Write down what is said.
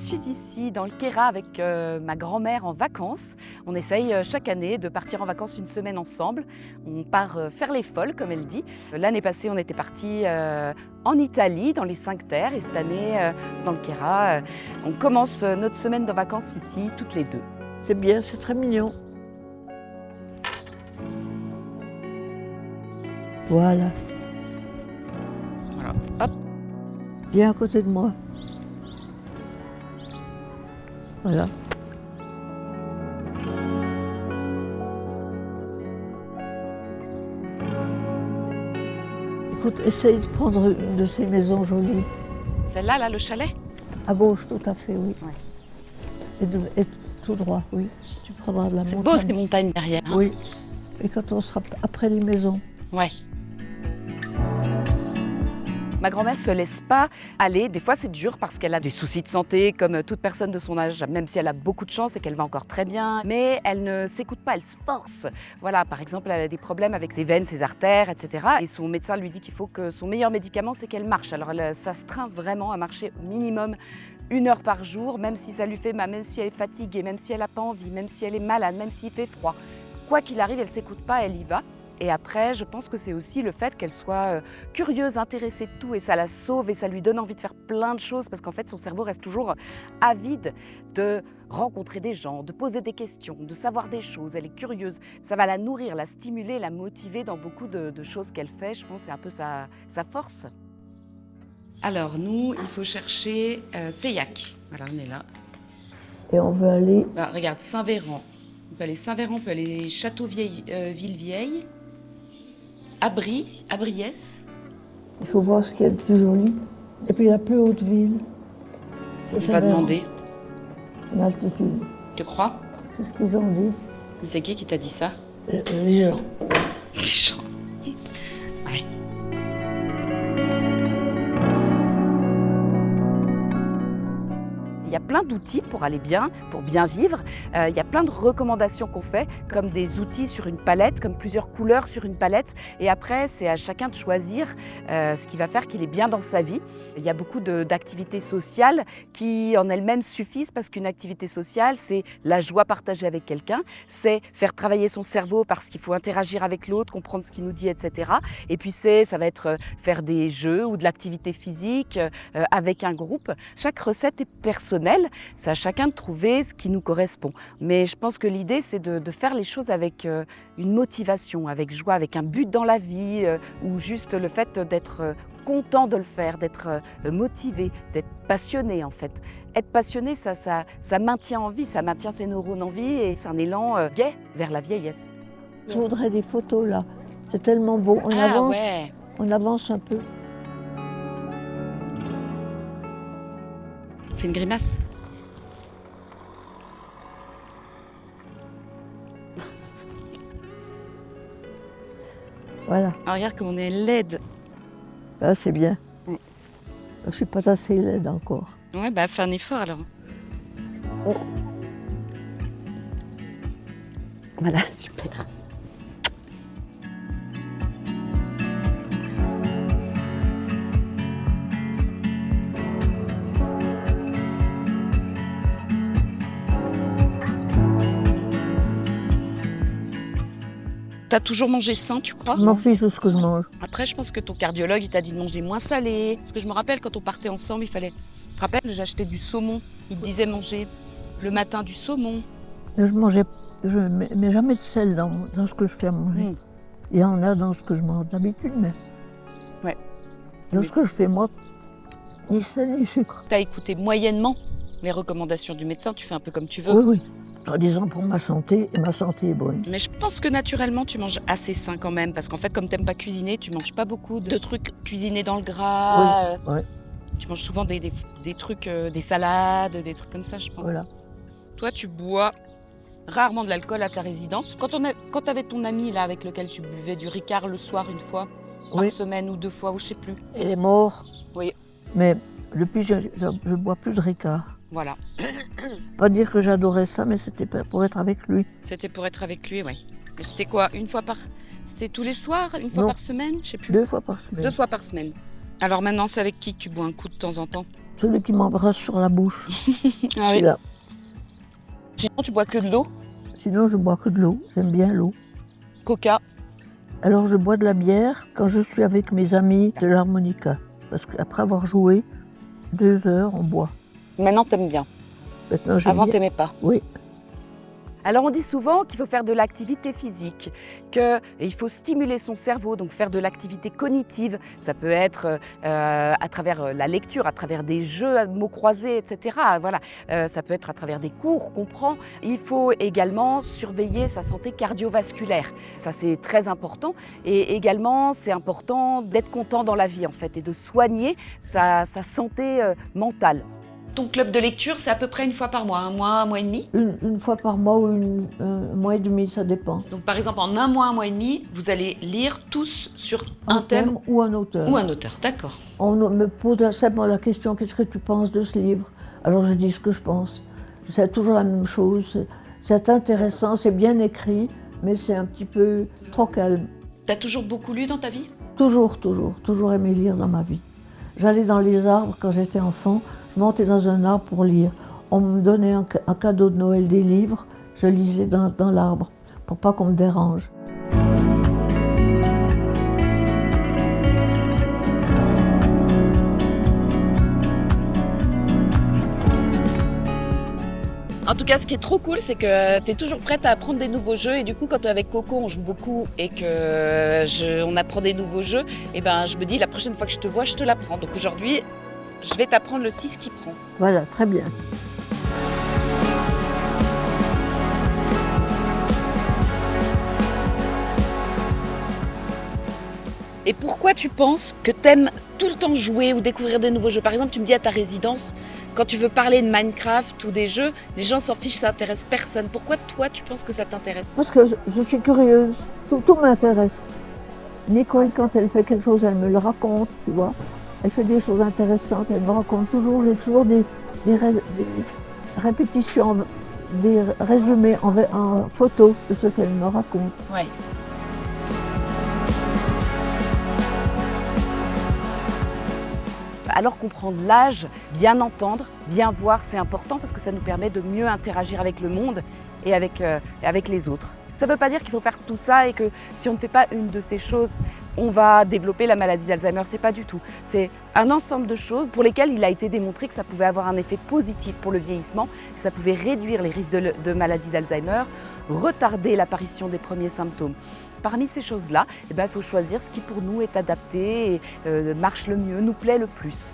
suis ici dans le Queyras avec ma grand-mère en vacances. On essaye chaque année de partir en vacances une semaine ensemble. On part faire les folles, comme elle dit. L'année passée, on était partis en Italie, dans les 5 terres, et cette année, dans le Queyras, on commence notre semaine de vacances ici, toutes les deux. C'est bien, c'est très mignon. Voilà, Voilà, hop. bien à côté de moi. Voilà. Écoute, essaye de prendre une de ces maisons jolies. Celle-là, là, le chalet? À gauche, tout à fait, oui. Ouais. Et tout droit, oui. Tu prendras de la montagne. C'est beau ces montagnes derrière. Hein? Oui. Et quand on sera après les maisons. Ouais. Ma grand-mère se laisse pas aller. Des fois, c'est dur parce qu'elle a des soucis de santé, comme toute personne de son âge, même si elle a beaucoup de chance et qu'elle va encore très bien. Mais elle ne s'écoute pas, elle se force. Voilà, par exemple, elle a des problèmes avec ses veines, ses artères, etc. Et son médecin lui dit qu'il faut que son meilleur médicament, c'est qu'elle marche. Alors, elle s'astreint vraiment à marcher au minimum 1 heure par jour, même si ça lui fait mal, même si elle est fatiguée, même si elle n'a pas envie, même si elle est malade, même s'il fait froid. Quoi qu'il arrive, elle ne s'écoute pas, elle y va. Et après, je pense que c'est aussi le fait qu'elle soit curieuse, intéressée de tout, et ça la sauve et ça lui donne envie de faire plein de choses parce qu'en fait, son cerveau reste toujours avide de rencontrer des gens, de poser des questions, de savoir des choses. Elle est curieuse. Ça va la nourrir, la stimuler, la motiver dans beaucoup de choses qu'elle fait. Je pense que c'est un peu sa force. Alors, nous, il faut chercher Seillac. Voilà, on est là. Et on veut aller. Bah, regarde, Saint-Véran. On peut aller Saint-Véran, on peut aller Château-Ville-Vieille. Abriès. Il faut voir ce qui est le plus joli. Et puis la plus haute ville. On va demander. L'altitude. Tu crois? C'est ce qu'ils ont dit. Mais c'est qui t'a dit ça? Les gens. Les gens. Ouais. Il y a plein d'outils pour aller bien, pour bien vivre. Il y a plein de recommandations qu'on fait, comme des outils sur une palette, comme plusieurs couleurs sur une palette. Et après, c'est à chacun de choisir ce qui va faire qu'il est bien dans sa vie. Il y a beaucoup d'activités sociales qui en elles-mêmes suffisent parce qu'une activité sociale, c'est la joie partagée avec quelqu'un, c'est faire travailler son cerveau parce qu'il faut interagir avec l'autre, comprendre ce qu'il nous dit, etc. Et puis ça va être faire des jeux ou de l'activité physique avec un groupe. Chaque recette est personnelle. C'est à chacun de trouver ce qui nous correspond. Mais je pense que l'idée, c'est de faire les choses avec une motivation, avec joie, avec un but dans la vie, ou juste le fait d'être content de le faire, d'être motivé, d'être passionné en fait. Être passionné, ça maintient en vie, ça maintient ses neurones en vie et c'est un élan gai vers la vieillesse. Je voudrais des photos là. C'est tellement beau. On avance un peu. Fais une grimace. Voilà. Alors, regarde comme on est laide. Ah, c'est bien. Mm. Je suis pas assez laide encore. Ouais, bah fais un effort alors. Oh. Voilà, super. T'as toujours mangé sain, tu crois? Je m'en fiche de ce que je mange. Après, je pense que ton cardiologue, il t'a dit de manger moins salé. Parce que je me rappelle, quand on partait ensemble, il fallait... Tu te rappelles, j'achetais du saumon. Il te disait manger le matin du saumon. Je mets jamais de sel dans ce que je fais à manger. Mm. Il y en a dans ce que je mange d'habitude, mais Ouais. dans ce que je fais moi, ni sel ni sucre. T'as écouté moyennement les recommandations du médecin, tu fais un peu comme tu veux. Oui, oui. En disant pour ma santé, et ma santé est bonne. Mais je pense que naturellement, tu manges assez sain quand même. Parce qu'en fait, comme t'aimes pas cuisiner, tu manges pas beaucoup de trucs cuisinés dans le gras. Oui, Tu manges souvent des trucs, des salades, des trucs comme ça, je pense. voilà. Toi, tu bois rarement de l'alcool à ta résidence. Quand t'avais ton ami là avec lequel tu buvais du Ricard le soir une fois par semaine ou 2 fois, ou je sais plus. Elle est morte. Oui. Mais depuis, je bois plus de Ricard. Voilà. Pas dire que j'adorais ça, mais c'était pour être avec lui. C'était pour être avec lui, oui. Et c'était quoi? C'était tous les soirs? Une fois Non. par semaine? Je sais plus. 2 fois par semaine. 2 fois par semaine. Alors maintenant, c'est avec qui que tu bois un coup de temps en temps? Celui qui m'embrasse sur la bouche. Ah oui. Là. Sinon, tu bois que de l'eau? Sinon, je bois que de l'eau. J'aime bien l'eau. Coca? Alors, je bois de la bière quand je suis avec mes amis de l'harmonica. Parce qu'après avoir joué 2 heures, on boit. Maintenant, t'aimes bien. Maintenant, j'aime Avant, bien. t'aimais pas. Oui. Alors on dit souvent qu'il faut faire de l'activité physique, qu'il faut stimuler son cerveau, donc faire de l'activité cognitive. Ça peut être à travers la lecture, à travers des jeux à mots croisés, etc. Voilà. Ça peut être à travers des cours qu'on prend. Il faut également surveiller sa santé cardiovasculaire. Ça c'est très important. Et également c'est important d'être content dans la vie en fait et de soigner sa santé mentale. Ton club de lecture, c'est à peu près une fois par mois, un mois et demi? Une fois par mois ou un mois et demi, ça dépend. Donc par exemple, en un mois et demi, vous allez lire tous sur un thème ou un auteur. Ou un auteur, d'accord. On me pose simplement la question, qu'est-ce que tu penses de ce livre? Alors je dis ce que je pense. C'est toujours la même chose. C'est intéressant, c'est bien écrit, mais c'est un petit peu trop calme. T'as toujours beaucoup lu dans ta vie? Toujours aimé lire dans ma vie. J'allais dans les arbres quand j'étais enfant. Je montais dans un arbre pour lire. On me donnait un cadeau de Noël des livres. Je lisais dans l'arbre pour pas qu'on me dérange. En tout cas, ce qui est trop cool, c'est que tu es toujours prête à apprendre des nouveaux jeux. Et du coup, quand avec Coco, on joue beaucoup et qu'on apprend des nouveaux jeux, et ben, je me dis, la prochaine fois que je te vois, je te l'apprends. Donc aujourd'hui, je vais t'apprendre le 6 qui prend. Voilà, très bien. Et pourquoi tu penses que t'aimes tout le temps jouer ou découvrir des nouveaux jeux? Par exemple, tu me dis à ta résidence, quand tu veux parler de Minecraft ou des jeux, les gens s'en fichent, ça intéresse personne. Pourquoi toi, tu penses que ça t'intéresse? Parce que je suis curieuse, tout m'intéresse. Nicole, quand elle fait quelque chose, elle me le raconte, tu vois. Elle fait des choses intéressantes, elle me raconte toujours, j'ai toujours des répétitions, des résumés en photo de ce qu'elle me raconte. Ouais. Alors qu'on prend de l'âge, bien entendre, bien voir, c'est important parce que ça nous permet de mieux interagir avec le monde et avec les autres. Ça ne veut pas dire qu'il faut faire tout ça et que si on ne fait pas une de ces choses, on va développer la maladie d'Alzheimer. C'est pas du tout. C'est un ensemble de choses pour lesquelles il a été démontré que ça pouvait avoir un effet positif pour le vieillissement, que ça pouvait réduire les risques de maladie d'Alzheimer, retarder l'apparition des premiers symptômes. Parmi ces choses-là, il faut choisir ce qui pour nous est adapté et marche le mieux, nous plaît le plus.